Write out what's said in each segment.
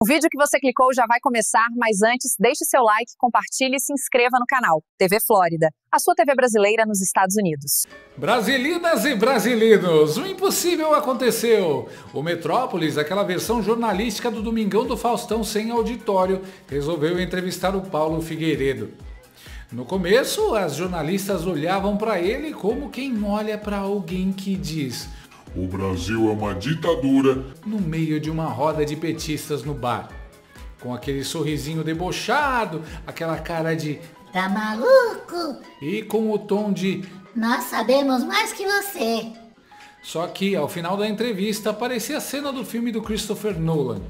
O vídeo que você clicou já vai começar, mas antes, deixe seu like, compartilhe e se inscreva no canal. TV Flórida, a sua TV brasileira nos Estados Unidos. Brasilinas e brasileiros, o impossível aconteceu. O Metrópolis, aquela versão jornalística do Domingão do Faustão sem auditório, resolveu entrevistar o Paulo Figueiredo. No começo, as jornalistas olhavam para ele como quem olha para alguém que diz: "O Brasil é uma ditadura", no meio de uma roda de petistas no bar. Com aquele sorrisinho debochado, aquela cara de "Tá maluco?" e com o tom de "Nós sabemos mais que você." Só que, ao final da entrevista, parecia a cena do filme do Christopher Nolan.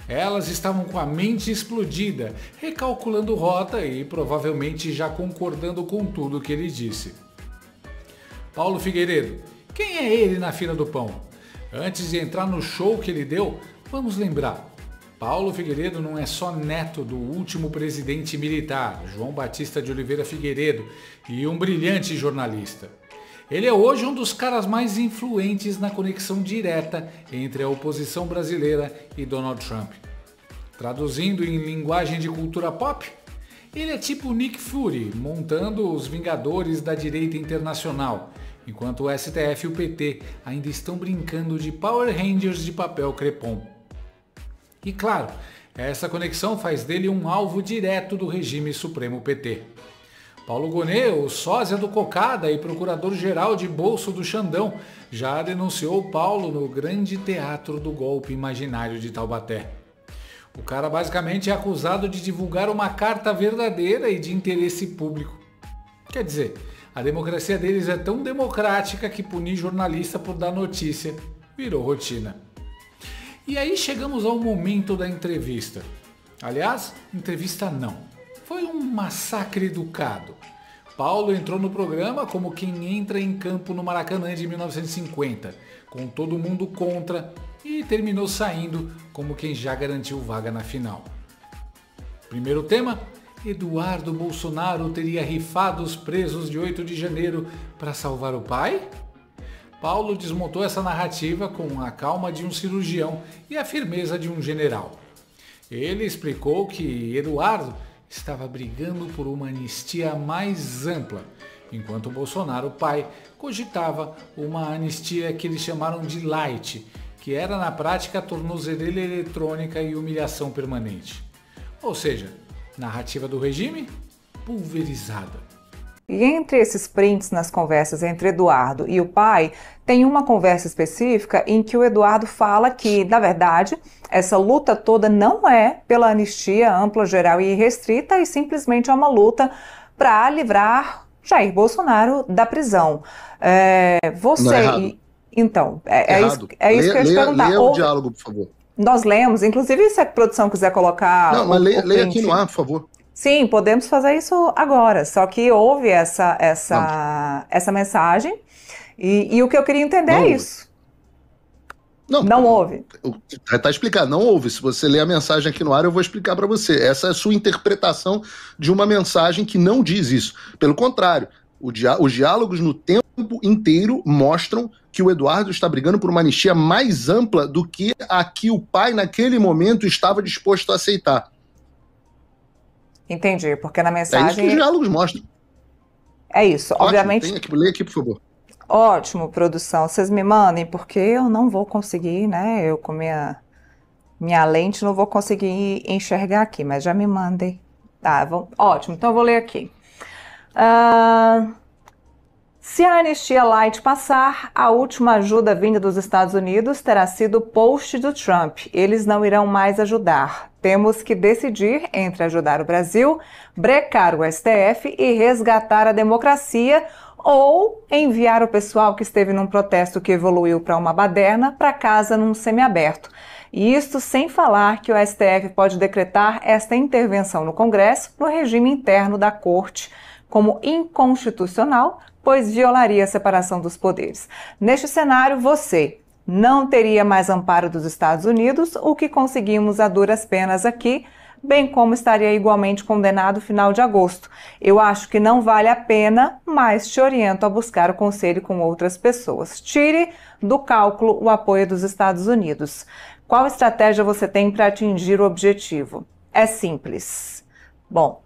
Elas estavam com a mente explodida, recalculando rota e provavelmente já concordando com tudo que ele disse. Paulo Figueiredo, quem é ele na fila do pão? Antes de entrar no show que ele deu, vamos lembrar. Paulo Figueiredo não é só neto do último presidente militar, João Batista de Oliveira Figueiredo, e um brilhante jornalista. Ele é hoje um dos caras mais influentes na conexão direta entre a oposição brasileira e Donald Trump. Traduzindo em linguagem de cultura pop, ele é tipo Nick Fury, montando os Vingadores da direita internacional, enquanto o STF e o PT ainda estão brincando de Power Rangers de papel crepom. E claro, essa conexão faz dele um alvo direto do regime supremo PT. Paulo Gonet, o sósia do Cocada e procurador-geral de bolso do Xandão, já denunciou Paulo no grande teatro do golpe imaginário de Taubaté. O cara basicamente é acusado de divulgar uma carta verdadeira e de interesse público. Quer dizer, a democracia deles é tão democrática que punir jornalista por dar notícia virou rotina. E aí chegamos ao momento da entrevista. Aliás, entrevista não. Foi um massacre educado. Paulo entrou no programa como quem entra em campo no Maracanã de 1950, com todo mundo contra, e terminou saindo como quem já garantiu vaga na final. Primeiro tema: Eduardo Bolsonaro teria rifado os presos de 8 de janeiro para salvar o pai? Paulo desmontou essa narrativa com a calma de um cirurgião e a firmeza de um general. Ele explicou que Eduardo estava brigando por uma anistia mais ampla, enquanto Bolsonaro, pai, cogitava uma anistia que eles chamaram de light, que era na prática tornozeleira eletrônica e humilhação permanente. Ou seja, narrativa do regime pulverizada. E entre esses prints nas conversas entre Eduardo e o pai, tem uma conversa específica em que o Eduardo fala que, na verdade, essa luta toda não é pela anistia ampla, geral e irrestrita, e simplesmente é uma luta para livrar Jair Bolsonaro da prisão. Não é errado. Então, Errado. isso que eu ia te perguntar. Leia o diálogo, por favor. Nós lemos, inclusive se a produção quiser colocar... Não, mas leia aqui no ar, por favor. Sim, podemos fazer isso agora, só que houve essa mensagem e o que eu queria entender é isso. Não houve. Está explicado, não houve. Se você ler a mensagem aqui no ar, eu vou explicar para você. Essa é a sua interpretação de uma mensagem que não diz isso. Pelo contrário, os diálogos no tempo inteiro mostram que o Eduardo está brigando por uma anistia mais ampla do que a que o pai, naquele momento, estava disposto a aceitar. Entendi, porque na mensagem... É isso que os diálogos mostram. É isso, ótimo, obviamente... Lê aqui, por favor. Ótimo, produção. Vocês me mandem, porque eu não vou conseguir, né? Eu com minha lente não vou conseguir enxergar aqui, mas já me mandem. Tá, ótimo, então eu vou ler aqui. Se a anistia light passar, a última ajuda vinda dos Estados Unidos terá sido o post do Trump. Eles não irão mais ajudar. Temos que decidir entre ajudar o Brasil, brecar o STF e resgatar a democracia, ou enviar o pessoal que esteve num protesto que evoluiu para uma baderna para casa num semiaberto. E isto sem falar que o STF pode decretar esta intervenção no Congresso no regime interno da Corte como inconstitucional, pois violaria a separação dos poderes. Neste cenário, você não teria mais amparo dos Estados Unidos, o que conseguimos a duras penas aqui, bem como estaria igualmente condenado no final de agosto. Eu acho que não vale a pena, mas te oriento a buscar o conselho com outras pessoas. Tire do cálculo o apoio dos Estados Unidos. Qual estratégia você tem para atingir o objetivo? É simples. Bom,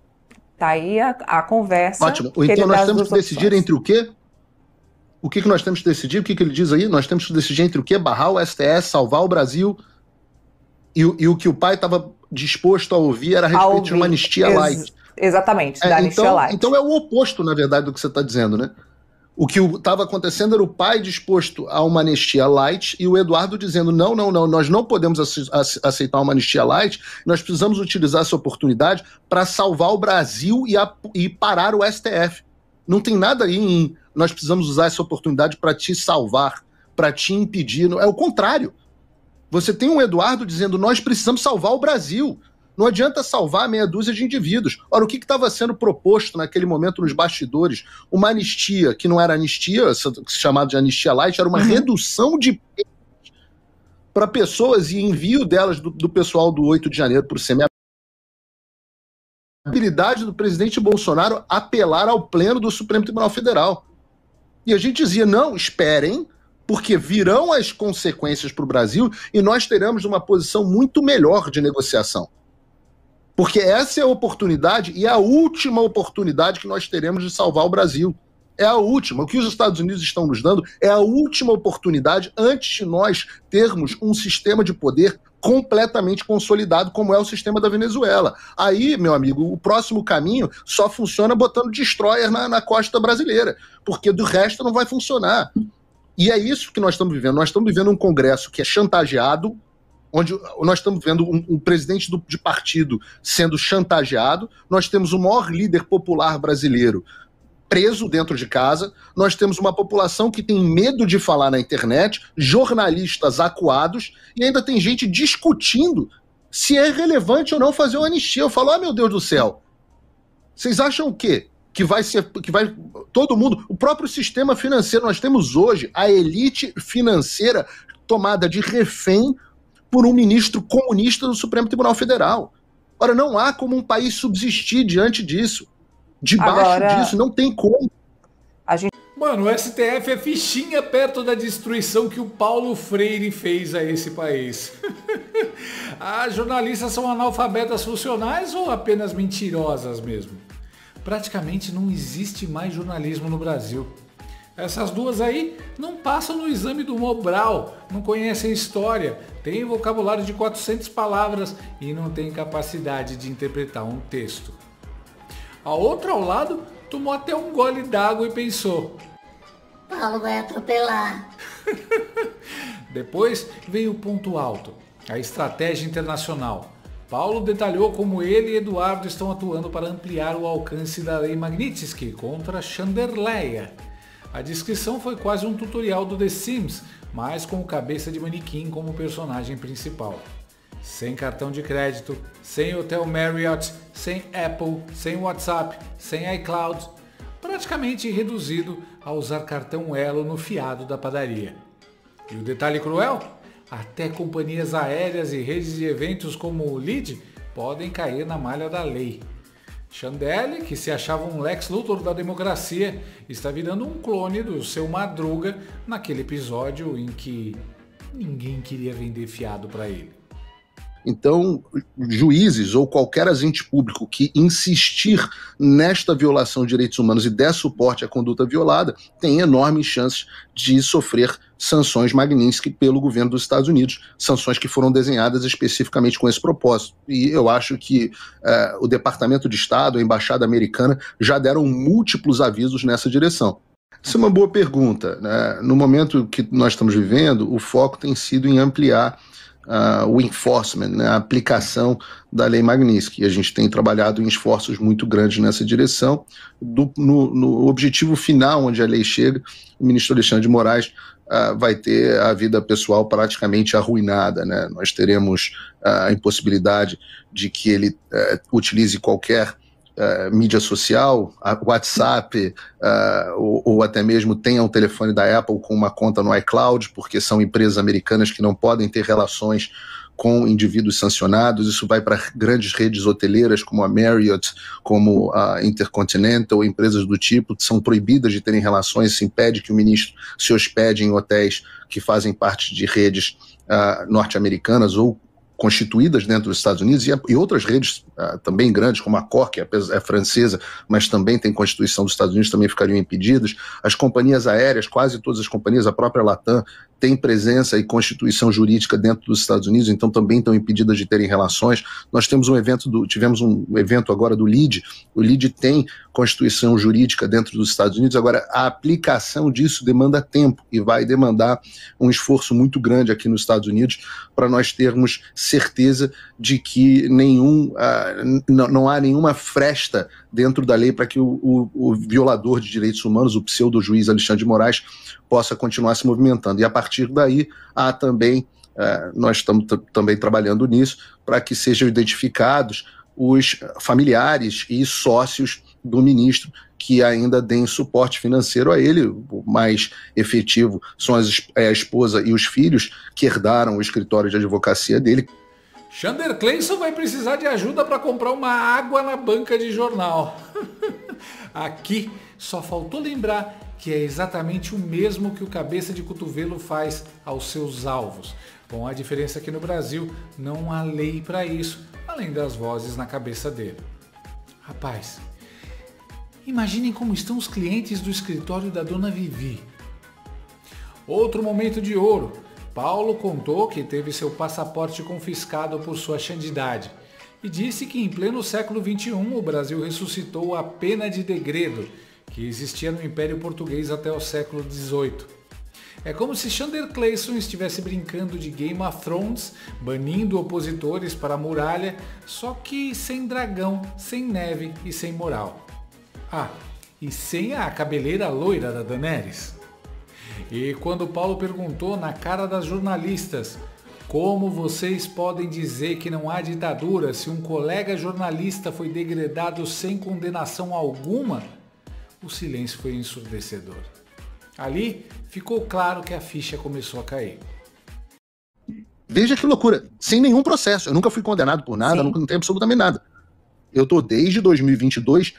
tá aí a conversa. Ótimo. Então nós temos que decidir entre o quê? O que nós temos que decidir? O que ele diz aí? Nós temos que decidir entre o quê? Barrar o STF, salvar o Brasil. E o que o pai estava disposto a ouvir era a respeito de uma anistia light. Exatamente, da anistia light. Então é o oposto, na verdade, do que você está dizendo, né? O que estava acontecendo era o pai disposto a uma anistia light e o Eduardo dizendo não, nós não podemos aceitar uma anistia light, nós precisamos utilizar essa oportunidade para salvar o Brasil e parar o STF. Não tem nada aí em nós precisamos usar essa oportunidade para te salvar, para te impedir. É o contrário. Você tem um Eduardo dizendo nós precisamos salvar o Brasil. Não adianta salvar meia dúzia de indivíduos. Ora, o que estava sendo proposto naquele momento nos bastidores? Uma anistia, que não era anistia, chamada de anistia light, era uma redução de penas para pessoas e envio delas do pessoal do 8 de janeiro para o CME. A habilidade do presidente Bolsonaro apelar ao pleno do Supremo Tribunal Federal. E a gente dizia, não, esperem, porque virão as consequências para o Brasil e nós teremos uma posição muito melhor de negociação. Porque essa é a oportunidade e é a última oportunidade que nós teremos de salvar o Brasil. É a última. O que os Estados Unidos estão nos dando é a última oportunidade antes de nós termos um sistema de poder completamente consolidado, como é o sistema da Venezuela. Aí, meu amigo, o próximo caminho só funciona botando destroyer na costa brasileira, porque do resto não vai funcionar. E é isso que nós estamos vivendo. Nós estamos vivendo um Congresso que é chantageado, onde nós estamos vendo um presidente de partido sendo chantageado, nós temos o maior líder popular brasileiro preso dentro de casa, nós temos uma população que tem medo de falar na internet, jornalistas acuados, e ainda tem gente discutindo se é relevante ou não fazer uma anistia. Eu falo, meu Deus do céu, vocês acham o quê? Que vai todo mundo, o próprio sistema financeiro, nós temos hoje a elite financeira tomada de refém por um ministro comunista do Supremo Tribunal Federal. Ora, não há como um país subsistir diante disso. Debaixo disso, não tem como. Mano, o STF é fichinha perto da destruição que o Paulo Freire fez a esse país. As jornalistas são analfabetas funcionais ou apenas mentirosas mesmo? Praticamente não existe mais jornalismo no Brasil. Essas duas aí não passam no exame do Mobral, não conhecem história, têm vocabulário de 400 palavras e não têm capacidade de interpretar um texto. A outra ao lado tomou até um gole d'água e pensou: Paulo vai atropelar. Depois veio o ponto alto, a estratégia internacional. Paulo detalhou como ele e Eduardo estão atuando para ampliar o alcance da Lei Magnitsky contra Chanderleia. A descrição foi quase um tutorial do The Sims, mas com o cabeça de manequim como personagem principal. Sem cartão de crédito, sem Hotel Marriott, sem Apple, sem WhatsApp, sem iCloud, praticamente reduzido a usar cartão Elo no fiado da padaria. E o detalhe cruel? Até companhias aéreas e redes de eventos como o LEED podem cair na malha da lei. Chandelle, que se achava um Lex Luthor da democracia, está virando um clone do seu Madruga naquele episódio em que ninguém queria vender fiado para ele. Então, juízes ou qualquer agente público que insistir nesta violação de direitos humanos e der suporte à conduta violada, tem enormes chances de sofrer sanções Magnitsky pelo governo dos Estados Unidos, sanções que foram desenhadas especificamente com esse propósito. E eu acho que o Departamento de Estado, a Embaixada Americana, já deram múltiplos avisos nessa direção. Isso é uma boa pergunta, né? No momento que nós estamos vivendo, o foco tem sido em ampliar o enforcement, né, a aplicação da Lei Magnitsky. A gente tem trabalhado em esforços muito grandes nessa direção. No objetivo final, onde a lei chega, o ministro Alexandre de Moraes vai ter a vida pessoal praticamente arruinada, né? Nós teremos a impossibilidade de que ele utilize qualquer mídia social, WhatsApp, ou até mesmo tenha um telefone da Apple com uma conta no iCloud, porque são empresas americanas que não podem ter relações com indivíduos sancionados. Isso vai para grandes redes hoteleiras como a Marriott, como a Intercontinental, empresas do tipo, que são proibidas de terem relações. Se impede que o ministro se hospede em hotéis que fazem parte de redes norte-americanas ou constituídas dentro dos Estados Unidos, e outras redes também grandes, como a Accor, que é francesa, mas também tem Constituição dos Estados Unidos, também ficariam impedidas. As companhias aéreas, quase todas as companhias, a própria Latam, tem presença e constituição jurídica dentro dos Estados Unidos, então também estão impedidas de terem relações. Nós tivemos um evento agora do LEED. O LEED tem constituição jurídica dentro dos Estados Unidos. Agora, a aplicação disso demanda tempo e vai demandar um esforço muito grande aqui nos Estados Unidos para nós termos certeza de que não há nenhuma fresta dentro da lei para que o violador de direitos humanos, o pseudo-juiz Alexandre de Moraes, possa continuar se movimentando. E a partir daí, há também, nós estamos também trabalhando nisso, para que sejam identificados os familiares e sócios do ministro que ainda deem suporte financeiro a ele. O mais efetivo são a esposa e os filhos que herdaram o escritório de advocacia dele. Chandler Clayson vai precisar de ajuda para comprar uma água na banca de jornal. Aqui só faltou lembrar que é exatamente o mesmo que o cabeça de cotovelo faz aos seus alvos. Com a diferença que no Brasil não há lei para isso, além das vozes na cabeça dele. Rapaz, imaginem como estão os clientes do escritório da Dona Vivi. Outro momento de ouro. Paulo contou que teve seu passaporte confiscado por sua xandidade e disse que em pleno século XXI o Brasil ressuscitou a pena de degredo, que existia no Império Português até o século XVIII. É como se Chandler Clayson estivesse brincando de Game of Thrones, banindo opositores para a muralha, só que sem dragão, sem neve e sem moral. Ah, e sem a cabeleira loira da Daenerys. E quando Paulo perguntou na cara das jornalistas como vocês podem dizer que não há ditadura se um colega jornalista foi degradado sem condenação alguma, o silêncio foi ensurdecedor. Ali ficou claro que a ficha começou a cair. Veja que loucura, sem nenhum processo. Eu nunca fui condenado por nada, não tenho absolutamente nada. Eu tô desde 2022,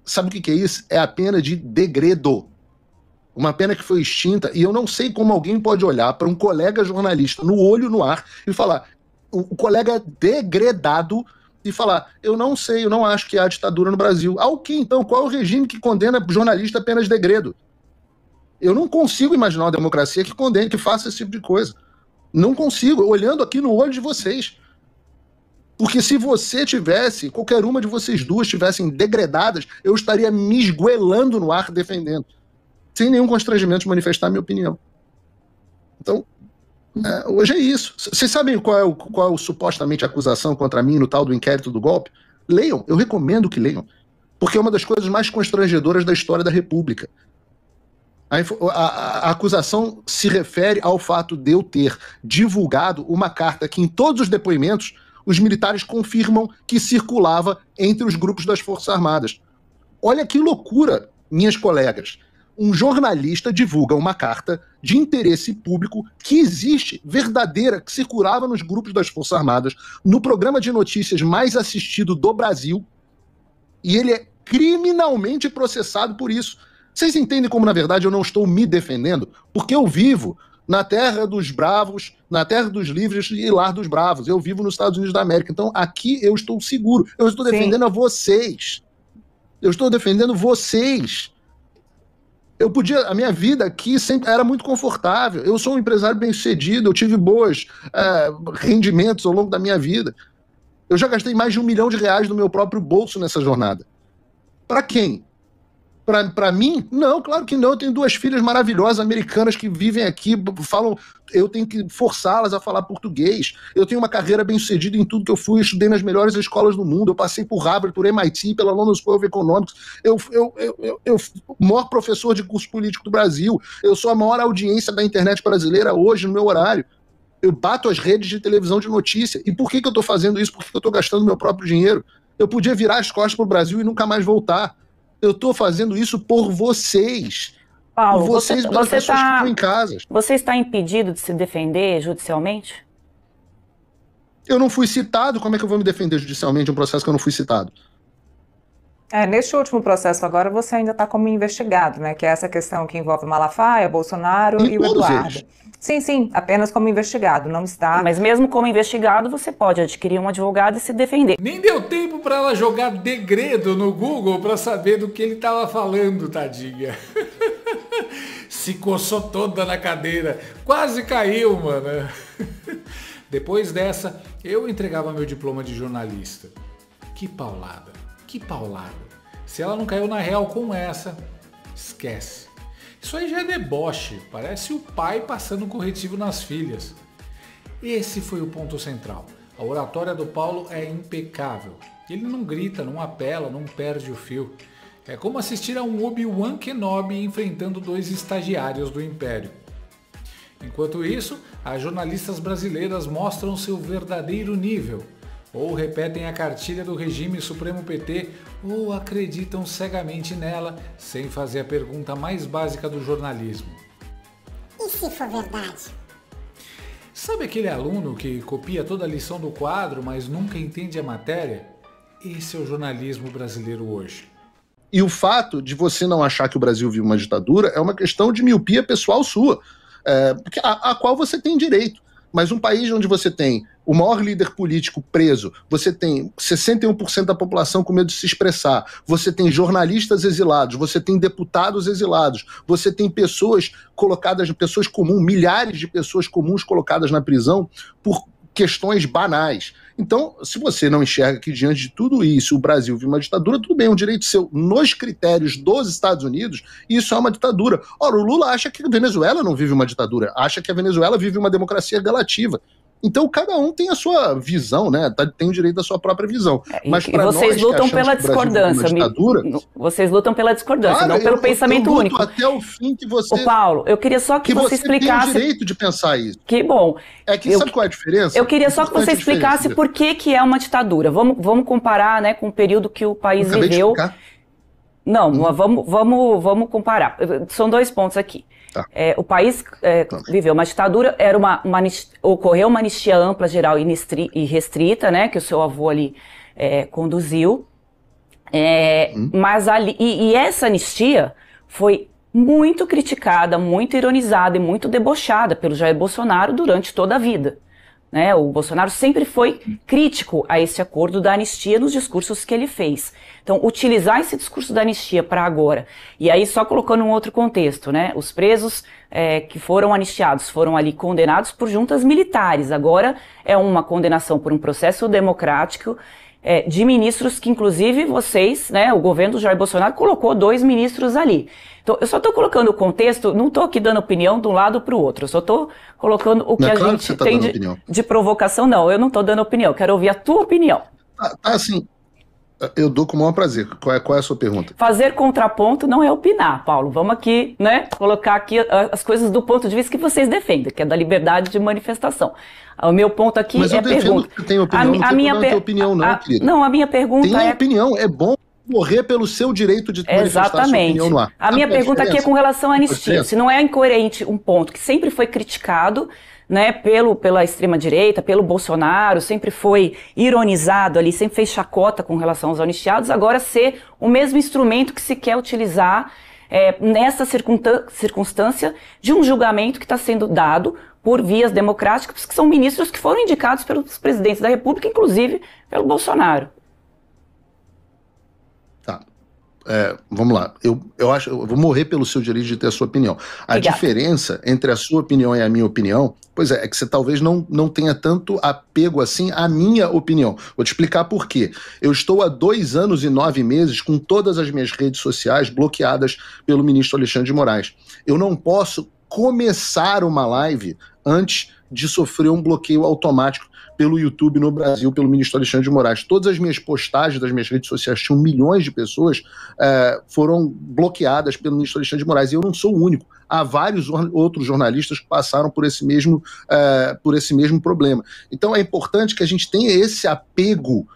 sabe o que é isso? É a pena de degredo. Uma pena que foi extinta, e eu não sei como alguém pode olhar para um colega jornalista no olho no ar e falar, o colega degredado, e falar, eu não sei, eu não acho que há ditadura no Brasil. Ao que então? Qual é o regime que condena jornalista apenas de degredo? Eu não consigo imaginar uma democracia que condene, que faça esse tipo de coisa. Não consigo, olhando aqui no olho de vocês. Porque se você tivesse, qualquer uma de vocês duas tivessem degredadas, eu estaria me esgoelando no ar defendendo. Sem nenhum constrangimento de manifestar a minha opinião. Então, hoje é isso. Vocês sabem qual é supostamente a acusação contra mim no tal do inquérito do golpe? Leiam, eu recomendo que leiam. Porque é uma das coisas mais constrangedoras da história da República. A acusação se refere ao fato de eu ter divulgado uma carta que em todos os depoimentos os militares confirmam que circulava entre os grupos das Forças Armadas. Olha que loucura, minhas colegas. Um jornalista divulga uma carta de interesse público que existe, verdadeira, que circulava nos grupos das Forças Armadas, no programa de notícias mais assistido do Brasil, e ele é criminalmente processado por isso. Vocês entendem como, na verdade, eu não estou me defendendo? Porque eu vivo na terra dos bravos, na terra dos livres e lar dos bravos. Eu vivo nos Estados Unidos da América. Então, aqui eu estou seguro. Eu estou defendendo a vocês. Eu estou defendendo vocês. A minha vida aqui sempre era muito confortável. Eu sou um empresário bem-sucedido, eu tive bons rendimentos ao longo da minha vida. Eu já gastei mais de R$1 milhão do meu próprio bolso nessa jornada. Para quem? Para mim? Não, claro que não. Eu tenho 2 filhas maravilhosas americanas que vivem aqui, falam, eu tenho que forçá-las a falar português. Eu tenho uma carreira bem-sucedida em tudo que eu fui, eu estudei nas melhores escolas do mundo, eu passei por Harvard, por MIT, pela London School of Economics, eu o maior professor de curso político do Brasil, eu sou a maior audiência da internet brasileira hoje no meu horário. Eu bato as redes de televisão de notícia. E por que eu estou fazendo isso? Por que eu estou gastando meu próprio dinheiro? Eu podia virar as costas para o Brasil e nunca mais voltar. Eu estou fazendo isso por vocês. Paulo, por vocês, pelas pessoas que estão em casa. Você está impedido de se defender judicialmente? Eu não fui citado, como é que eu vou me defender judicialmente de um processo que eu não fui citado? Neste último processo agora você ainda está como investigado, né? Que é essa questão que envolve Malafaia, Bolsonaro e o Eduardo. Eles. Sim, apenas como investigado, não está. Mas mesmo como investigado, você pode adquirir um advogado e se defender. Nem deu tempo para ela jogar degredo no Google para saber do que ele estava falando, tadinha. Se coçou toda na cadeira, quase caiu, mano. Depois dessa, eu entregava meu diploma de jornalista. Que paulada, que paulada. Se ela não caiu na real com essa, esquece. Isso aí já é deboche, parece o pai passando corretivo nas filhas. Esse foi o ponto central. A oratória do Paulo é impecável. Ele não grita, não apela, não perde o fio. É como assistir a um Obi-Wan Kenobi enfrentando 2 estagiários do Império. Enquanto isso, as jornalistas brasileiras mostram seu verdadeiro nível. Ou repetem a cartilha do regime Supremo PT, ou acreditam cegamente nela, sem fazer a pergunta mais básica do jornalismo. E se for verdade? Sabe aquele aluno que copia toda a lição do quadro, mas nunca entende a matéria? Esse é o jornalismo brasileiro hoje. E o fato de você não achar que o Brasil vive uma ditadura é uma questão de miopia pessoal sua, a qual você tem direito. Mas um país onde você tem o maior líder político preso, você tem 61% da população com medo de se expressar, você tem jornalistas exilados, você tem deputados exilados, você tem pessoas colocadas, pessoas comuns, milhares de pessoas comuns colocadas na prisão por questões banais. Então, se você não enxerga que diante de tudo isso o Brasil vive uma ditadura, tudo bem, é um direito seu. Nos critérios dos Estados Unidos, isso é uma ditadura. Ora, o Lula acha que a Venezuela não vive uma ditadura, acha que a Venezuela vive uma democracia relativa. Então, cada um tem a sua visão, né? Tem o direito da sua própria visão. Mas e vocês lutam pela discordância. Vocês lutam pela discordância, não pelo pensamento único. Até o fim que você... Ô Paulo, eu queria só que você explicasse... Você tem o direito de pensar isso. Que bom. É que sabe qual é a diferença? Eu queria só que você explicasse por que é uma ditadura. Vamos comparar, né, com o período que o país viveu. Não, vamos comparar. São 2 pontos aqui. Tá. O país viveu uma ditadura, ocorreu uma anistia ampla, geral e restrita, né, que o seu avô ali conduziu, mas e essa anistia foi muito criticada, muito ironizada e muito debochada pelo Jair Bolsonaro durante toda a vida. Né? O Bolsonaro sempre foi crítico a esse acordo da anistia nos discursos que ele fez. Então, utilizar esse discurso da anistia para agora, e aí só colocando um outro contexto, né? Os presos que foram anistiados foram ali condenados por juntas militares. Agora é uma condenação por um processo democrático de ministros que, inclusive, vocês, né, o governo do Jair Bolsonaro colocou 2 ministros ali. Então, eu só estou colocando o contexto, não estou aqui dando opinião de um lado para o outro, eu só estou colocando o que a gente tem de provocação. Não, eu não estou dando opinião, quero ouvir a tua opinião. Assim, eu dou com o maior prazer. Qual é a sua pergunta? Fazer contraponto não é opinar, Paulo. Vamos aqui, né, colocar aqui as coisas do ponto de vista que vocês defendem, que é da liberdade de manifestação. O meu ponto aqui é a pergunta. Mas eu tem opinião, não tem opinião não, querido. Não, a minha pergunta tem opinião, é bom morrer pelo seu direito de manifestar sua opinião no ar. A minha pergunta aqui é com relação à anistia. Se não é incoerente um ponto que sempre foi criticado, né, pela extrema-direita, pelo Bolsonaro, sempre foi ironizado ali, sempre fez chacota com relação aos anistiados, agora ser o mesmo instrumento que se quer utilizar nessa circunstância de um julgamento que está sendo dado por vias democráticas, que são ministros que foram indicados pelos presidentes da República, inclusive pelo Bolsonaro. Tá. Vamos lá. Eu acho, eu vou morrer pelo seu direito de ter a sua opinião. A diferença entre a sua opinião e a minha opinião, pois é que você talvez não tenha tanto apego assim à minha opinião. Vou te explicar por quê. Eu estou há 2 anos e 9 meses com todas as minhas redes sociais bloqueadas pelo ministro Alexandre de Moraes. Eu não posso começar uma live antes de sofrer um bloqueio automático pelo YouTube no Brasil, pelo ministro Alexandre de Moraes. Todas as minhas postagens das minhas redes sociais, tinham milhões de pessoas, foram bloqueadas pelo ministro Alexandre de Moraes. E eu não sou o único. Há vários outros jornalistas que passaram por esse mesmo problema. Então é importante que a gente tenha esse apego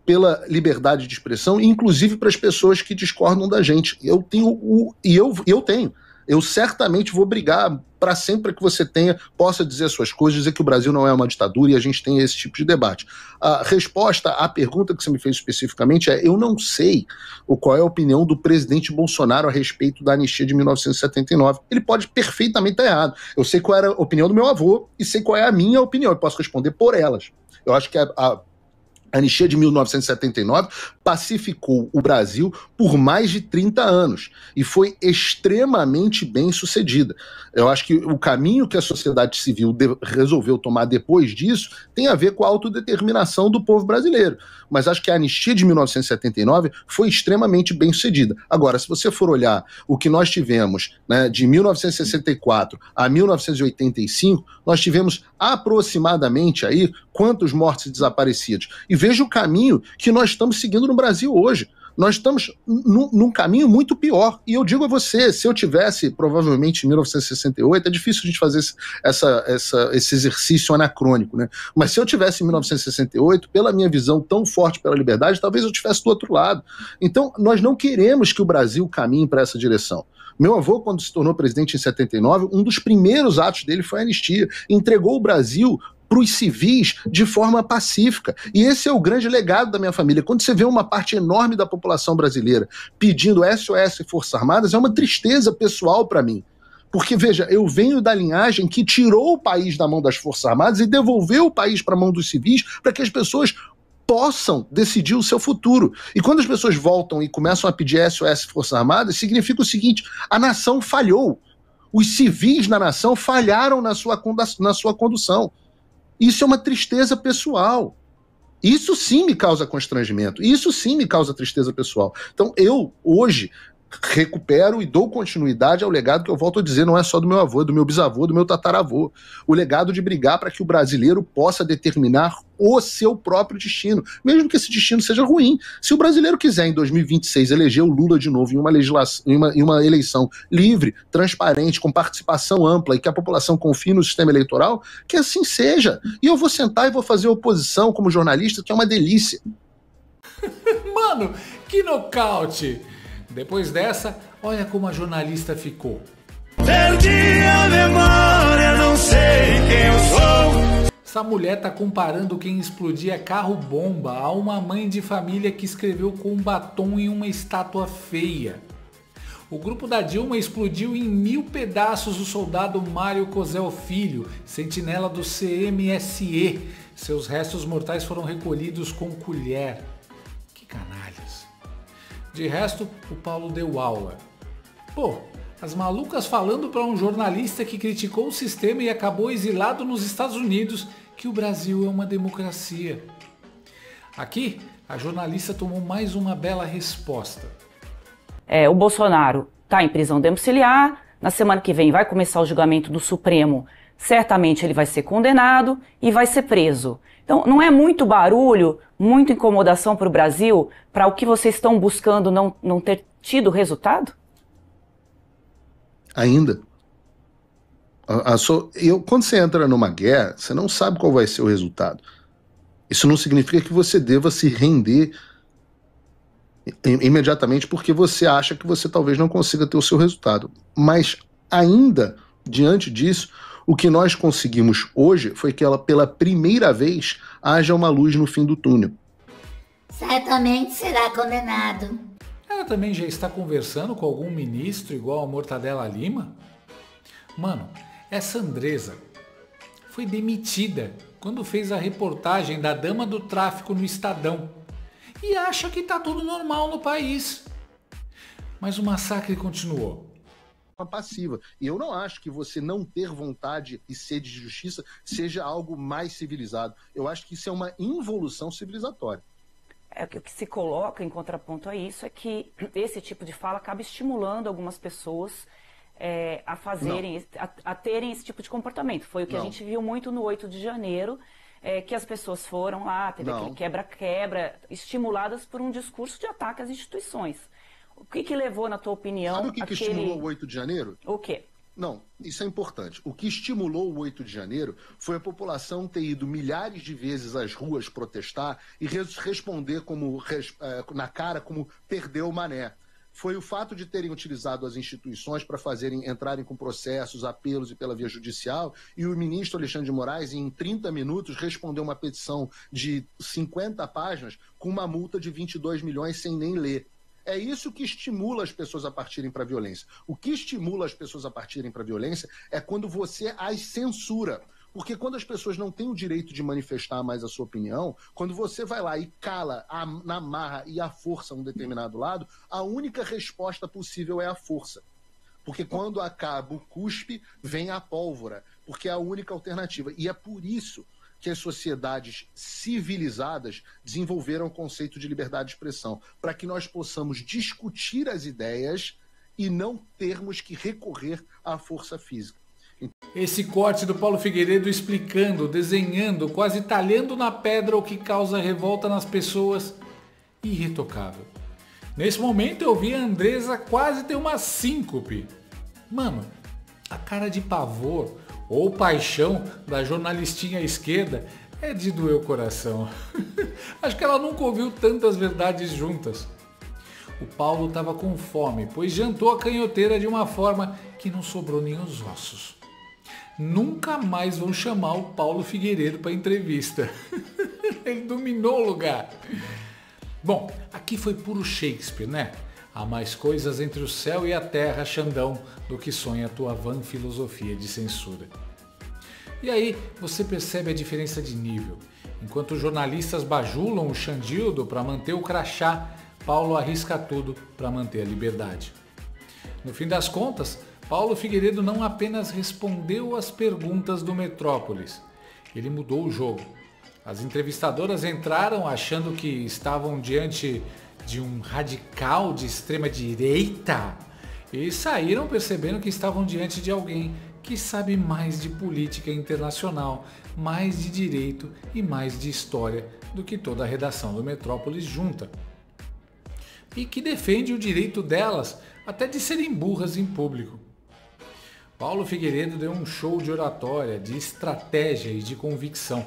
pela liberdade de expressão, inclusive para as pessoas que discordam da gente. Eu tenho. Eu certamente vou brigar para sempre que você possa dizer as suas coisas, dizer que o Brasil não é uma ditadura e a gente tem esse tipo de debate. A resposta à pergunta que você me fez especificamente é: eu não sei qual é a opinião do presidente Bolsonaro a respeito da anistia de 1979. Ele pode perfeitamente estar errado. Eu sei qual era a opinião do meu avô e sei qual é a minha opinião. Eu posso responder por elas. Eu acho que a anistia de 1979 pacificou o Brasil por mais de 30 anos e foi extremamente bem sucedida. Eu acho que o caminho que a sociedade civil resolveu tomar depois disso tem a ver com a autodeterminação do povo brasileiro. Mas acho que a anistia de 1979 foi extremamente bem sucedida. Agora, se você for olhar o que nós tivemos, né, de 1964 a 1985, nós tivemos aproximadamente aí quantos mortos e desaparecidos. E veja o caminho que nós estamos seguindo no Brasil hoje. Nós estamos num caminho muito pior. E eu digo a você, se eu tivesse, provavelmente, em 1968, é difícil a gente fazer esse exercício anacrônico, né? Mas se eu tivesse em 1968, pela minha visão tão forte pela liberdade, talvez eu estivesse do outro lado. Então, nós não queremos que o Brasil caminhe para essa direção. Meu avô, quando se tornou presidente em 79, um dos primeiros atos dele foi a anistia. Entregou o Brasil para os civis de forma pacífica. E esse é o grande legado da minha família. Quando você vê uma parte enorme da população brasileira pedindo SOS e Forças Armadas, é uma tristeza pessoal para mim. Porque, veja, eu venho da linhagem que tirou o país da mão das Forças Armadas e devolveu o país para a mão dos civis para que as pessoas possam decidir o seu futuro. E quando as pessoas voltam e começam a pedir SOS e Forças Armadas, significa o seguinte: a nação falhou. Os civis na nação falharam na sua condução. Isso é uma tristeza pessoal. Isso sim me causa constrangimento. Isso sim me causa tristeza pessoal. Então eu, hoje, recupero e dou continuidade ao legado que eu volto a dizer, não é só do meu avô, do meu bisavô, do meu tataravô. O legado de brigar para que o brasileiro possa determinar o seu próprio destino, mesmo que esse destino seja ruim. Se o brasileiro quiser, em 2026, eleger o Lula de novo em uma eleição livre, transparente, com participação ampla e que a população confie no sistema eleitoral, que assim seja. E eu vou sentar e vou fazer oposição como jornalista, que é uma delícia. Mano, que nocaute! Depois dessa, olha como a jornalista ficou. Perdi a memória, não sei quem eu sou. Essa mulher tá comparando quem explodia carro-bomba a uma mãe de família que escreveu com batom em uma estátua feia. O grupo da Dilma explodiu em 1000 pedaços o soldado Mário Cosel Filho, sentinela do CMSE. Seus restos mortais foram recolhidos com colher. Que canalhas. De resto, o Paulo deu aula. Pô, as malucas falando para um jornalista que criticou o sistema e acabou exilado nos Estados Unidos que o Brasil é uma democracia. Aqui, a jornalista tomou mais uma bela resposta. O Bolsonaro está em prisão domiciliar, na semana que vem vai começar o julgamento do Supremo, certamente ele vai ser condenado e vai ser preso. Então, não é muito barulho, muita incomodação para o Brasil, para o que vocês estão buscando não ter tido resultado? Ainda. Quando você entra numa guerra, você não sabe qual vai ser o resultado. Isso não significa que você deva se render imediatamente porque você acha que você talvez não consiga ter o seu resultado. Mas ainda, diante disso, o que nós conseguimos hoje foi que ela, pela primeira vez, haja uma luz no fim do túnel. Certamente será condenado. Ela também já está conversando com algum ministro igual a Mortadela Lima? Mano, essa Andresa foi demitida quando fez a reportagem da dama do tráfico no Estadão e acha que tá tudo normal no país. Mas o massacre continuou. Passiva. E eu não acho que você não ter vontade e sede de justiça seja algo mais civilizado. Eu acho que isso é uma involução civilizatória. O que se coloca em contraponto a isso é que esse tipo de fala acaba estimulando algumas pessoas a fazerem, a terem esse tipo de comportamento. Foi o que a gente viu muito no 8 de janeiro, que as pessoas foram lá, teve aquele quebra-quebra, estimuladas por um discurso de ataque às instituições. O que levou, na tua opinião... Sabe o que estimulou o 8 de janeiro? O quê? Não, isso é importante. O que estimulou o 8 de janeiro foi a população ter ido milhares de vezes às ruas protestar e responder na cara como perdeu o mané. foi o fato de terem utilizado as instituições para entrarem com processos, apelos e pela via judicial, e o ministro Alexandre de Moraes, em 30 minutos, respondeu uma petição de 50 páginas com uma multa de 22 milhões sem nem ler. É isso que estimula as pessoas a partirem para a violência. O que estimula as pessoas a partirem para a violência é quando você as censura. Porque quando as pessoas não têm o direito de manifestar mais a sua opinião, quando você vai lá e cala na marra e à força um determinado lado, a única resposta possível é a força. Porque quando acaba o cuspe, vem a pólvora. Porque é a única alternativa. E é por isso que as sociedades civilizadas desenvolveram o conceito de liberdade de expressão, para que nós possamos discutir as ideias e não termos que recorrer à força física. Esse corte do Paulo Figueiredo explicando, desenhando, quase talhando na pedra o que causa revolta nas pessoas, irretocável. Nesse momento eu vi a Andressa quase ter uma síncope. Mano, a cara de pavor ou paixão da jornalistinha à esquerda é de doer o coração. Acho que ela nunca ouviu tantas verdades juntas. O Paulo estava com fome, pois jantou a canhoteira de uma forma que não sobrou nem os ossos. Nunca mais vão chamar o Paulo Figueiredo para entrevista. Ele dominou o lugar. Bom, aqui foi puro Shakespeare, né? Há mais coisas entre o céu e a terra, Xandão, do que sonha a tua vã filosofia de censura. E aí você percebe a diferença de nível. Enquanto os jornalistas bajulam o Xandildo para manter o crachá, Paulo arrisca tudo para manter a liberdade. No fim das contas, Paulo Figueiredo não apenas respondeu às perguntas do Metrópolis, ele mudou o jogo. As entrevistadoras entraram achando que estavam diante de um radical de extrema direita e saíram percebendo que estavam diante de alguém que sabe mais de política internacional, mais de direito e mais de história do que toda a redação do Metrópolis junta. E que defende o direito delas até de serem burras em público. Paulo Figueiredo deu um show de oratória, de estratégia e de convicção.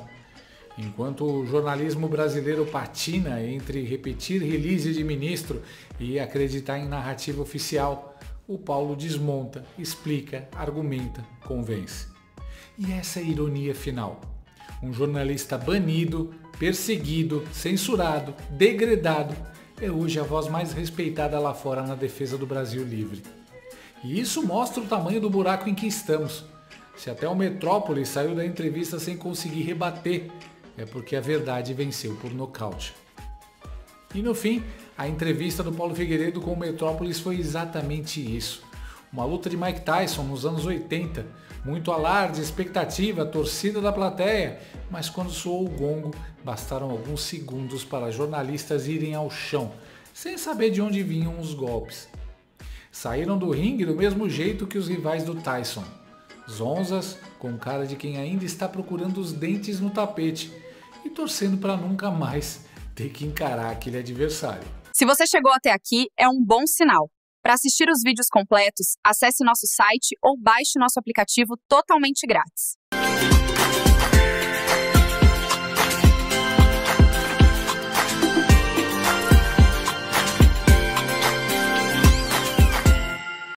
Enquanto o jornalismo brasileiro patina entre repetir release de ministro e acreditar em narrativa oficial, o Paulo desmonta, explica, argumenta, convence. E essa é a ironia final. Um jornalista banido, perseguido, censurado, degradado, é hoje a voz mais respeitada lá fora na defesa do Brasil livre. E isso mostra o tamanho do buraco em que estamos. Se até o Metrópolis saiu da entrevista sem conseguir rebater, é porque a verdade venceu por nocaute. E no fim, a entrevista do Paulo Figueiredo com o Metrópolis foi exatamente isso. Uma luta de Mike Tyson nos anos 80, muito alarde, expectativa, torcida da plateia, mas quando soou o gongo, bastaram alguns segundos para jornalistas irem ao chão, sem saber de onde vinham os golpes. Saíram do ringue do mesmo jeito que os rivais do Tyson. Zonzas, com cara de quem ainda está procurando os dentes no tapete e torcendo para nunca mais ter que encarar aquele adversário. Se você chegou até aqui, é um bom sinal. Para assistir os vídeos completos, acesse nosso site ou baixe nosso aplicativo totalmente grátis.